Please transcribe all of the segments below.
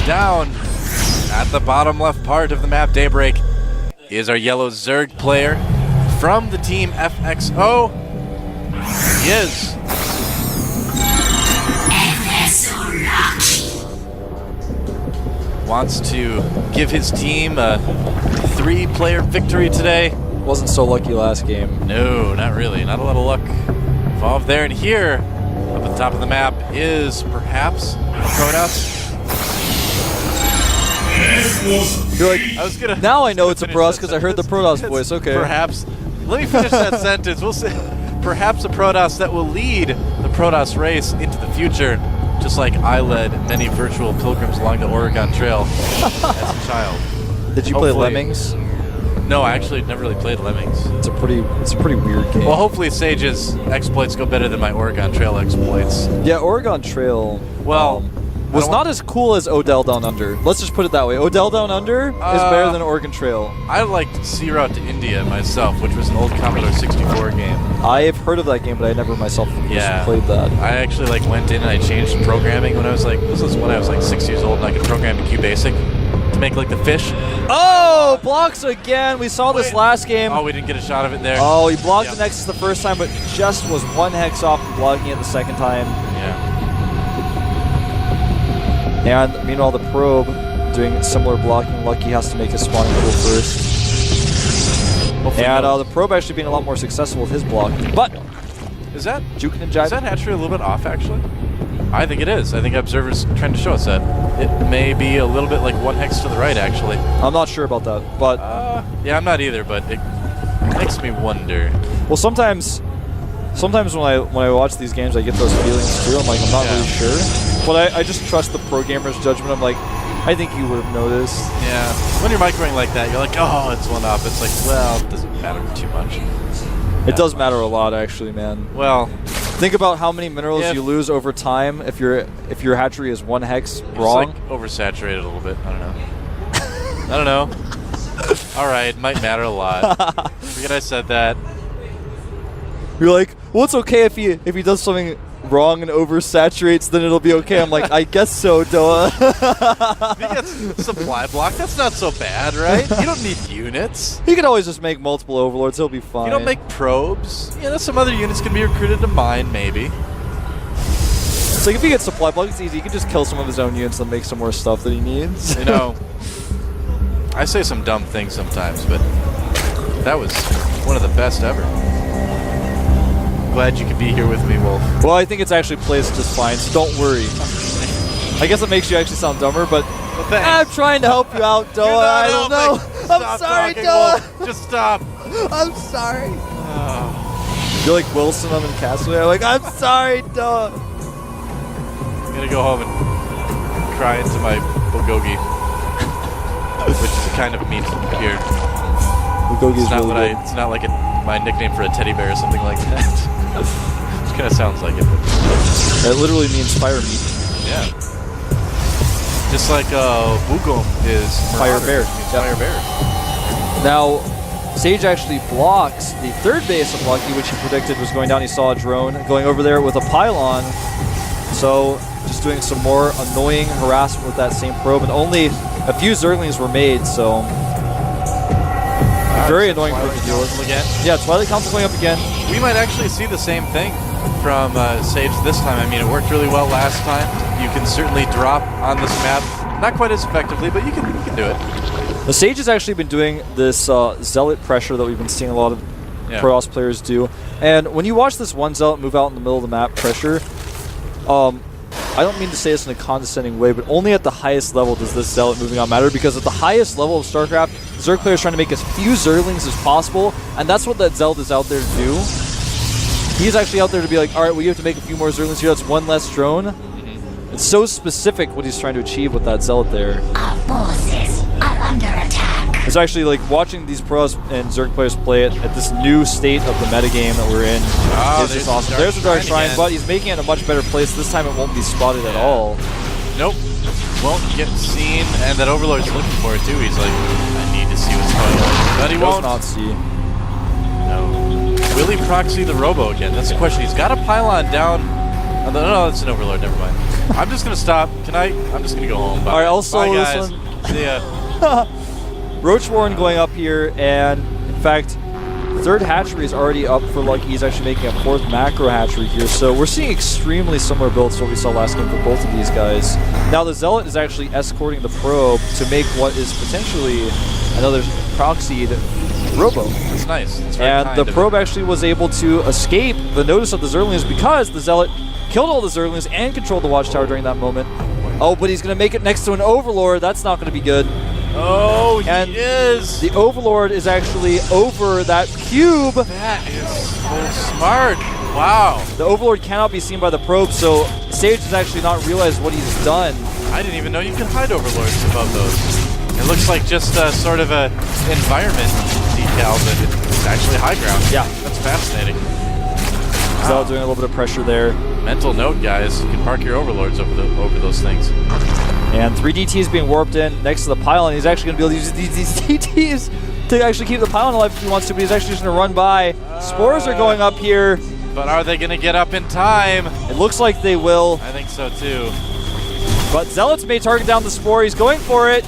down at the bottom left part of the map. Daybreak is our yellow Zerg player from the team FXO. He is. Wants to give his team a 3-player victory today. Wasn't so lucky last game. No, not really. Not a lot of luck involved there. And here, up at the top of the map, is perhaps a Protoss. You're like, I was gonna. now I know it's a Protoss because I heard the Protoss voice. Okay. Perhaps. Let me finish that sentence. We'll say perhaps a Protoss that will lead the Protoss race into the future, just like I led many virtual pilgrims along the Oregon Trail as a child. Did you play Lemmings? No, I actually never really played Lemmings. It's a pretty weird game. Well, hopefully Sage's exploits go better than my Oregon Trail exploits. Yeah, Oregon Trail. Well, was not as cool as Odell Down Under. Let's just put it that way. Odell Down Under is better than Oregon Trail. I liked Sea Route to India myself, which was an old Commodore 64 game. I've heard of that game, but I never myself played that. I actually went in and I changed programming when I was this was when I was 6 years old, and I could program in QBasic to make the fish. Oh, blocks again. We saw this last game. Oh, we didn't get a shot of it there. Oh, he blocked the Nexus the first time, but just was 1 hex off from blocking it the second time. Yeah. And meanwhile, the probe doing similar blocking. Lucky has to make his spawning pool first. Hopefully and the probe actually being a lot more successful with his blocking. But is that juking and jiving? Is that hatchery a little bit off actually? I think it is. I think Observer's trying to show us that. It may be a little bit 1 hex to the right actually. I'm not sure about that, but yeah, I'm not either, but it makes me wonder. Well, sometimes when I watch these games, I get those feelings too. I'm I'm not really sure. But I just trust the pro gamer's judgment. I'm I think you would have noticed. Yeah. When you're microing like that, you're oh, it's 1 up. It's well, it doesn't matter too much. It does matter a lot, actually, man. Well, think about how many minerals you lose over time if your hatchery is 1 hex wrong. It's oversaturated a little bit. I don't know. All right, might matter a lot. Forget I said that. You're well, it's okay if he does something wrong and oversaturates, then it'll be okay. I'm I guess so, Doa. If he gets supply block, that's not so bad, right? You don't need units. He could always just make multiple overlords. He'll be fine. You don't make probes. Some other units can be recruited to mine, maybe. It's if he gets supply block, it's easy. He can just kill some of his own units and make some more stuff that he needs. I say some dumb things sometimes, but that was one of the best ever. Glad you could be here with me, Wolf. Well, I think it's actually plays just fine, so don't worry. I guess it makes you actually sound dumber, but I'm trying to help you out, Doa. I don't know. I'm sorry, Doa. Just stop. I'm sorry. You're like Wilson on the castle. I'm sorry, Doa. I'm gonna go home and cry into my bulgogi, which is a kind of meat here. Bulgogi is really It's not my nickname for a teddy bear or something like that. It kind of sounds like it. It literally means fire meat. Yeah. Just like Wukong is fire bear. Fire bear. Now, Sage actually blocks the 3rd base of Lucky, which he predicted was going down. He saw a drone going over there with a pylon. So, just doing some more annoying harassment with that same probe. And only a few Zerglings were made, so very annoying for him to deal with. Again? Yeah, Twilight Council going up again. We might actually see the same thing from Sage this time. I mean, it worked really well last time. You can certainly drop on this map. Not quite as effectively, but you can do it. The Sage has actually been doing this Zealot pressure that we've been seeing a lot of Protoss players do. And when you watch this one Zealot move out in the middle of the map pressure, I don't mean to say this in a condescending way, but only at the highest level does this Zealot moving on matter, because at the highest level of StarCraft, Zerg players trying to make as few Zerglings as possible, and that's what that Zealot is out there to do. He's actually out there to be alright, we have to make a few more Zerglings here, that's 1 less drone. It's so specific what he's trying to achieve with that Zealot there. Our forces are under attack. It's actually watching these pros and Zerg players play it at this new state of the metagame that we're in. It's just awesome. There's the Dark Shrine, but he's making it in a much better place. This time it won't be spotted at all. Nope. Won't get seen, and that Overlord's looking for it too. He's I need to see what's going on. But he won't. Does not see. No. Will he proxy the Robo again? That's the question. He's got a pylon down. Oh, no, that's an Overlord. Never mind. I'm just gonna stop. Can I? I'm just gonna go home. Bye. All right, also Bye, this guys. one. See ya. Roach Warren going up here, and in fact, third hatchery is already up for Lucky. He's actually making a fourth macro hatchery here. So we're seeing extremely similar builds to what we saw last game for both of these guys. Now the Zealot is actually escorting the probe to make what is potentially another proxied Robo. That's nice. That's very And kind the of probe him. actually was able to escape the notice of the Zerglings because the Zealot killed all the Zerglings and controlled the Watchtower during that moment. Oh, but he's going to make it next to an Overlord. That's not going to be good. Oh, he And is. The Overlord is actually over that cube. That is so smart. Wow. The Overlord cannot be seen by the probe, so Sage has actually not realized what he's done. I didn't even know you could hide Overlords above those. It looks like just sort of a environment decal, but it's actually high ground. Yeah. That's fascinating. So doing a little bit of pressure there. Mental note, guys. You can park your Overlords over those things. And 3 DTs being warped in next to the pylon. He's actually going to be able to use these DTs to actually keep the pylon alive if he wants to, but he's actually just going to run by. Spores are going up here. But are they going to get up in time? It looks like they will. I think so, too. But Zealots may target down the Spore. He's going for it.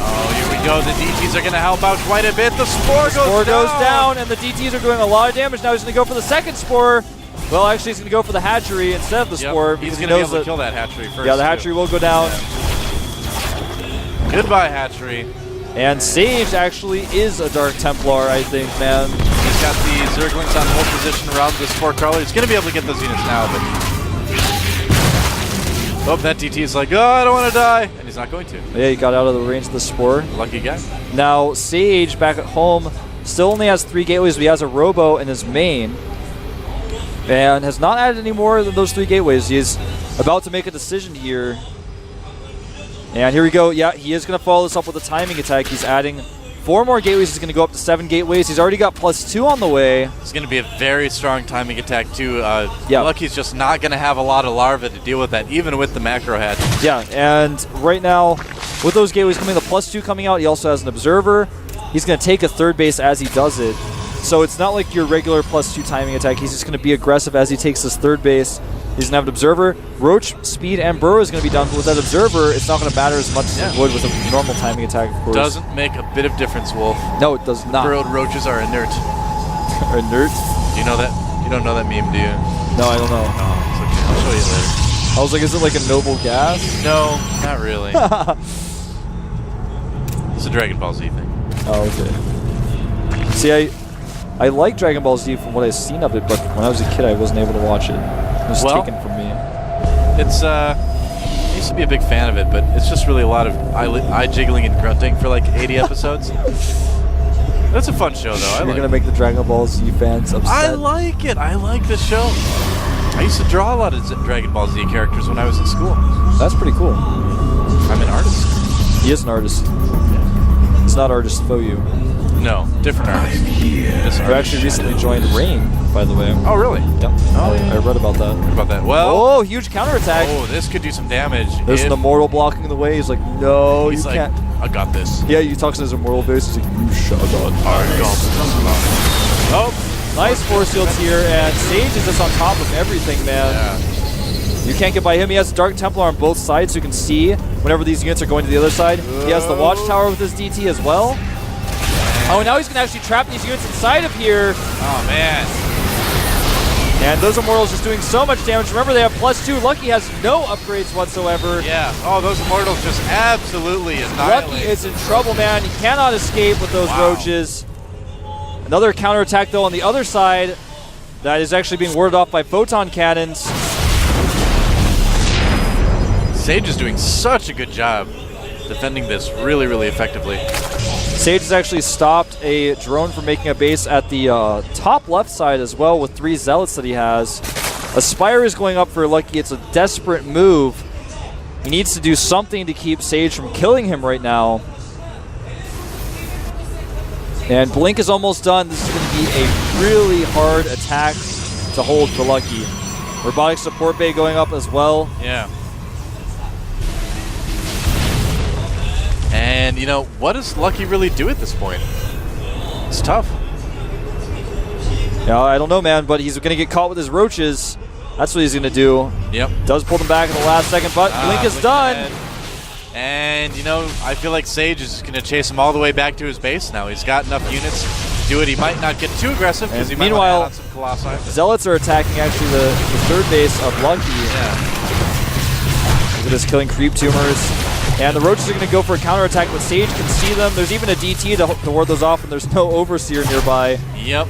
Oh, here we go. The DTs are going to help out quite a bit. The Spore goes down, and the DTs are doing a lot of damage. Now he's going to go for the second Spore. Well, actually, he's going to go for the hatchery instead of the Spore. He's because going he to be knows able to kill that hatchery first. Yeah, the hatchery will go down. Yeah. Goodbye, hatchery. And Sage actually is a Dark Templar, I think, man. He's got the Zerglings on hold position around the Spore Crawler. He's going to be able to get those units now, but... Oh, that DT is like, oh, I don't want to die. And he's not going to. Yeah, he got out of the range of the Spore. Lucky guy. Now, Sage, back at home, still only has 3 gateways, but he has a Robo in his main. And has not added any more than those 3 gateways. He is about to make a decision here. And here we go. Yeah, he is going to follow this up with a timing attack. He's adding 4 more gateways. He's going to go up to 7 gateways. He's already got +2 on the way. It's going to be a very strong timing attack, too. Yeah. Lucky's just not going to have a lot of larvae to deal with that, even with the macro hatch. Yeah, and right now, with those gateways coming, the +2 coming out, he also has an Observer. He's going to take a third base as he does it. So it's not like your regular +2 timing attack. He's just going to be aggressive as he takes this third base. He's going to have an Observer. Roach, Speed, and Burrow is going to be done, but with that Observer, it's not going to matter as much as it would with a normal timing attack, of course. Doesn't make a bit of difference, Wolf. No, it does not. Burrowed roaches are inert. Inert? Do you know that? You don't know that meme, do you? No, I don't know. Oh, it's okay. I'll show you later. I was like, is it like a noble gas? No, not really. It's a Dragon Ball Z thing. Oh, okay. See, I like Dragon Ball Z from what I've seen of it, but when I was a kid, I wasn't able to watch it. It was taken from me. It's, I used to be a big fan of it, but it's just really a lot of eye jiggling and grunting for like 80 episodes. That's a fun show, though. You're going to make the Dragon Ball Z fans upset. I like it. I like the show. I used to draw a lot of Dragon Ball Z characters when I was in school. That's pretty cool. I'm an artist. He is an artist. He's not artist Foyu. No, different artist. Who actually recently joined Rain, by the way. Oh, really? Yep. Oh, I read about that. What about that? Well. Oh, huge counterattack. Oh, this could do some damage. There's an Immortal blocking the way. He's like, no, He's you like, can't. I got this. Yeah, he talks in his Immortal voice. He's like, you shut up. Oh, nice force fields here, and Sage is just on top of everything, man. yeah. You can't get by him. He has Dark Templar on both sides, so you can see whenever these units are going to the other side. He has the Watchtower with his DT as well. Oh, now he's going to actually trap these units inside of here. Oh, man. And those Immortals just doing so much damage. Remember, they have +2. Lucky has no upgrades whatsoever. Yeah. Oh, those Immortals just absolutely annihilate. Lucky is in trouble, man. He cannot escape with those roaches. Another counterattack, though, on the other side that is actually being warded off by photon cannons. Sage is doing such a good job defending this really, really effectively. Sage has actually stopped a drone from making a base at the top left side as well with 3 Zealots that he has. A Spire is going up for Lucky. It's a desperate move. He needs to do something to keep Sage from killing him right now. And Blink is almost done. This is going to be a really hard attack to hold for Lucky. Robotic Support Bay going up as well. Yeah. And, you know, what does Lucky really do at this point? It's tough. Yeah, I don't know, man, but he's going to get caught with his roaches. That's what he's going to do. Yep. Does pull them back in the last second, but Blink is done. And, you know, I feel like Sage is going to chase him all the way back to his base now. He's got enough units to do it. He might not get too aggressive because he might want to add on some Colossi. Zealots are attacking actually the third base of Lucky. Yeah. Look at this, killing creep tumors. And the Roaches are going to go for a counterattack, but Sage can see them. There's even a DT to ward those off, and there's no Overseer nearby. Yep.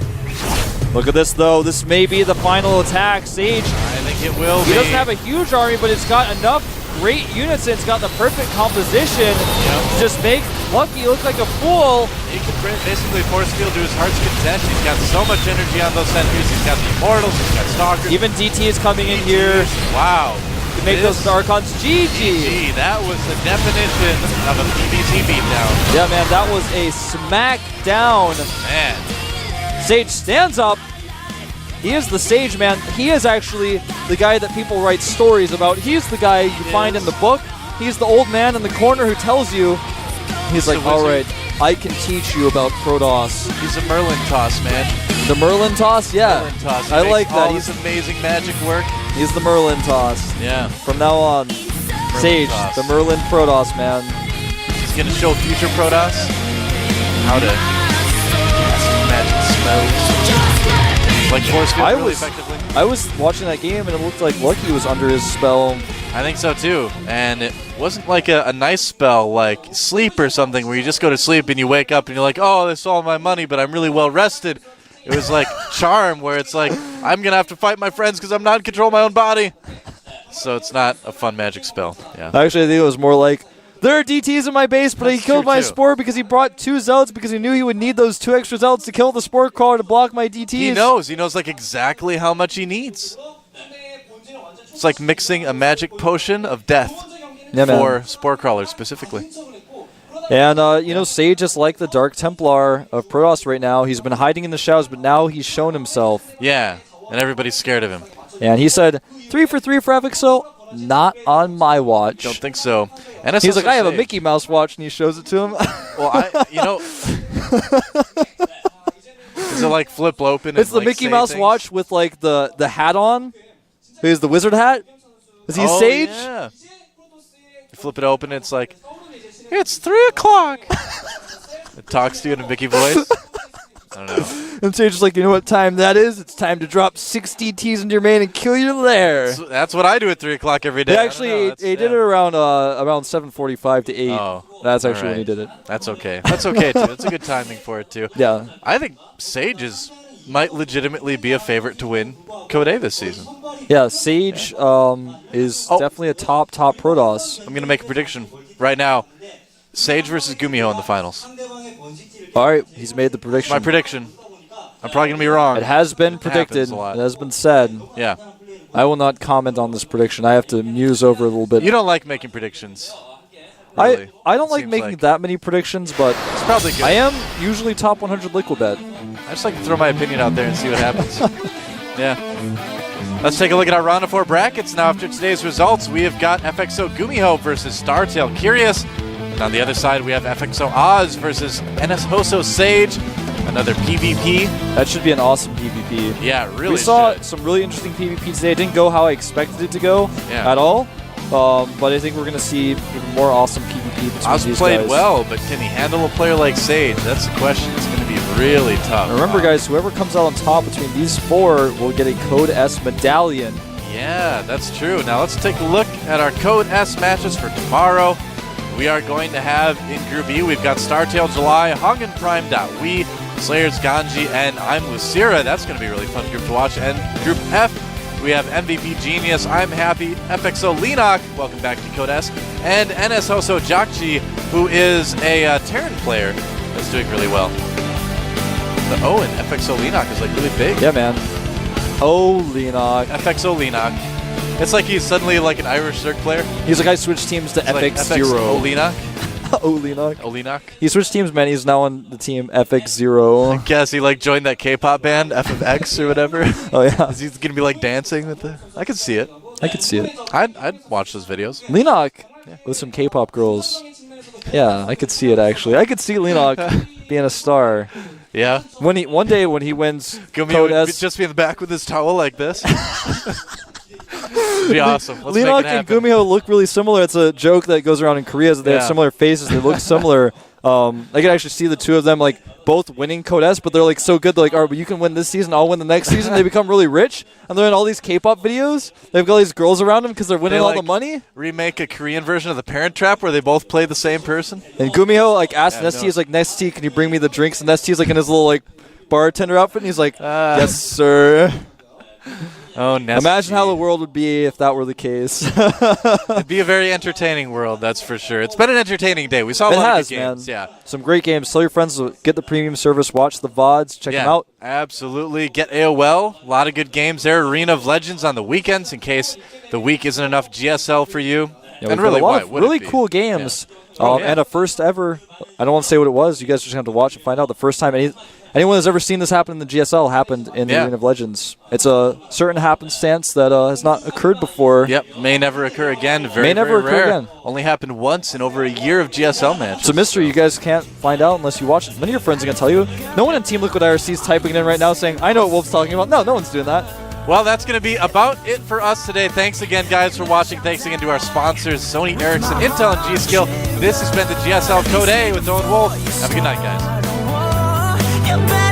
Look at this, though. This may be the final attack. Sage, I think it will be. He doesn't have a huge army, but it's got enough great units, and it's got the perfect composition to just make Lucky look like a fool. He can basically force field to his heart's content. He's got so much energy on those sentries. He's got the Immortals, he's got Stalkers. Even DT is coming in here. Wow. To make those Archons GG. That was the definition of a PvZ beatdown. Yeah, man, that was a smackdown. Man. Sage stands up. He is the Sage, man. He is actually the guy that people write stories about. He's the guy you find in the book. He's the old man in the corner who tells you, he's like, all right, I can teach you about Protoss. He's a Merlin toss, man. The Merlin toss? Yeah. Merlin toss. I like that. He's amazing magic work. He's the Merlin toss. Yeah. From now on, Sage, toss. the Merlin Protoss, man. He's going to show future Protoss how to cast magic spells. Like force field really effectively. I was watching that game and it looked like Lucky was under his spell. I think so too. And it wasn't like a nice spell like sleep or something where you just go to sleep and you wake up and you're like, oh, this is all my money, but I'm really well rested. It was like Charm where it's like, I'm going to have to fight my friends because I'm not in control of my own body. So it's not a fun magic spell. Yeah. Actually, I think it was more like, there are DTs in my base, but he killed my Spore because he brought 2 Zealots because he knew he would need those 2 extra Zealots to kill the Spore Crawler to block my DTs. He knows. He knows like exactly how much he needs. It's like mixing a magic potion of death for Spore Crawlers specifically. And, you know, Sage is like the Dark Templar of Protoss right now. He's been hiding in the shadows, but now he's shown himself. Yeah, and everybody's scared of him. And he said, 3 for 3 for Efixo. Not on my watch. Don't think so. And he's like, I have a Mickey Mouse watch, and he shows it to him. Well, you know, does it like flip open? It's and, the Mickey Mouse watch with like the hat on. Is the wizard hat? Is he Sage? Yeah. You flip it open, it's like, it's 3 o'clock. It talks to you in a Mickey voice. I don't know. And Sage is like, you know what time that is? It's time to drop 6 DTs into your main and kill your lair. That's what I do at 3 o'clock every day. Actually, he did it around 7:45 to 8. Oh, that's actually when he did it. That's okay. That's okay, too. That's a good timing for it, too. Yeah. I think Sage might legitimately be a favorite to win Code A this season. Yeah, Sage is definitely a top Protoss. I'm going to make a prediction right now. Sage versus Gumiho in the finals. All right, he's made the prediction. My prediction. I'm probably going to be wrong. It has been predicted. It has been said. Yeah. I will not comment on this prediction. I have to muse over it a little bit. You don't like making predictions. Really. I don't like making that many predictions, but it's probably good. I am usually top 100 liquid bet. I just like to throw my opinion out there and see what happens. Yeah. Let's take a look at our round of 4 brackets now. After today's results, we have got FXO Gumiho versus Startail Curious. And on the other side, we have FXO Oz versus NS Hoso Sage. Another PvP. That should be an awesome PvP. Yeah, really. We saw some really interesting PvP today. It didn't go how I expected it to go at all. But I think we're going to see even more awesome PvP between Oz these played guys. well, but can he handle a player like Sage? That's the question. It's going to be really tough. And remember, guys, whoever comes out on top between these 4 will get a Code S medallion. Yeah, that's true. Now let's take a look at our Code S matches for tomorrow. We are going to have in Group E, we've got Startail July, Hongan Prime, Wee, Slayers Ganji, and I'm Lucira. That's going to be a really fun group to watch. And Group F, we have MVP Genius, I'm Happy, FXO Leenock, welcome back to Code S, and NS Hoso Jakji, who is a Terran player that's doing really well. The O in FXO Leenock is like really big. Yeah, man. Oh, Leenock. FXO Leenock. It's like he's suddenly like an Irish Zerg player. He's like, I switched teams to FX0. Like FXO Leenock. Oleanock. He switched teams, man. He's now on the team FX0. I guess he like joined that K-pop band, FFX or whatever. Oh, yeah. Is he going to be like dancing with the... I could see it. I could see it. I'd watch those videos. Leenock with some K-pop girls. Yeah, I could see it, actually. I could see Leenock being a star. Yeah. One day when he wins Code S... just be in the back with his towel like this. It'd be awesome. Let's Leonok make it and happen. Gumiho look really similar. It's a joke that goes around in Korea is that they have similar faces. They look similar. I can actually see the two of them like both winning Codes, but they're like so good. They're like, all right, but you can win this season, I'll win the next season. They become really rich, and they're in all these K-pop videos. They've got all these girls around them because they're winning all the money. Remake a Korean version of The Parent Trap where they both play the same person. And Gumiho like asked Nesty, he's like, Nesty, can you bring me the drinks? And Nesty's like in his little like bartender outfit, and he's like, yes, sir. Oh, Nesty. Imagine how the world would be if that were the case. It'd be a very entertaining world, that's for sure. It's been an entertaining day. We saw a lot of good games. Man. Yeah. Some great games. Tell your friends to get the premium service, watch the VODs, check them out. Absolutely. Get AOL. A lot of good games there. Arena of Legends on the weekends in case the week isn't enough GSL for you. Yeah, and really, a lot of really cool games. Yeah. And a first ever, I don't want to say what it was. You guys just have to watch and find out. The first time anyone that's ever seen this happen in the GSL happened in the Arena of Legends. It's a certain happenstance that has not occurred before. Yep, may never occur again. May never occur again. Only happened once in over a year of GSL matches. It's a mystery you guys can't find out unless you watch it. Many of your friends are going to tell you. No one in Team Liquid IRC is typing it in right now saying, I know what Wolf's talking about. No one's doing that. Well, that's going to be about it for us today. Thanks again, guys, for watching. Thanks again to our sponsors, Sony Ericsson, Intel, and G-Skill. This has been the GSL Code A with Owen Wolf. Have a good night, guys.